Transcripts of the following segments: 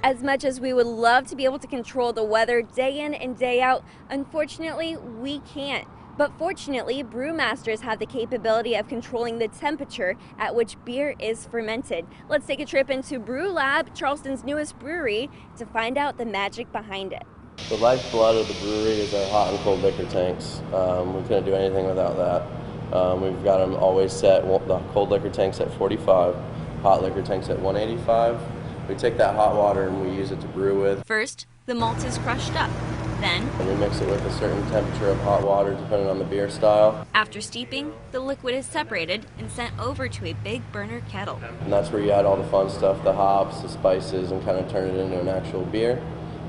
As much as we would love to be able to control the weather day in and day out, unfortunately, we can't. But fortunately, brewmasters have the capability of controlling the temperature at which beer is fermented. Let's take a trip into Brewlab, Charleston's newest brewery, to find out the magic behind it. The lifeblood of the brewery is our hot and cold liquor tanks. We couldn't do anything without that. We've got them always set, the cold liquor tanks at 45, hot liquor tanks at 185. We take that hot water and we use it to brew with. First, the malt is crushed up. Then, we mix it with a certain temperature of hot water depending on the beer style. After steeping, the liquid is separated and sent over to a big burner kettle. And that's where you add all the fun stuff, the hops, the spices, and kind of turn it into an actual beer.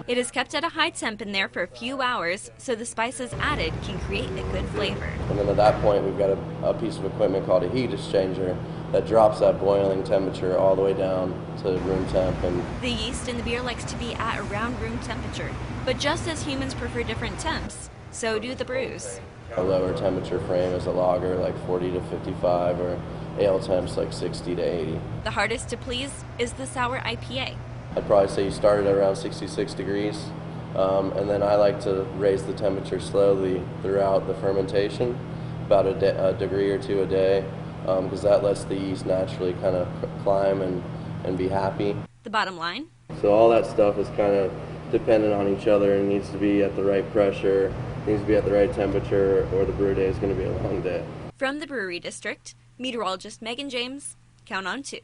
It is kept at a high temp in there for a few hours so the spices added can create a good flavor. And then at that point we've got a piece of equipment called a heat exchanger that drops that boiling temperature all the way down to room temp. And the yeast in the beer likes to be at around room temperature, but just as humans prefer different temps, so do the brews. A lower temperature frame is a lager like 40 to 55 or ale temps like 60 to 80. The hardest to please is the sour IPA. I'd probably say you start at around 66 degrees, and then I like to raise the temperature slowly throughout the fermentation, about a degree or two a day, because that lets the yeast naturally kind of climb and be happy. The bottom line? So all that stuff is kind of dependent on each other and needs to be at the right pressure, needs to be at the right temperature, or the brew day is going to be a long day. From the Brewery District, meteorologist Megan James, count on 2.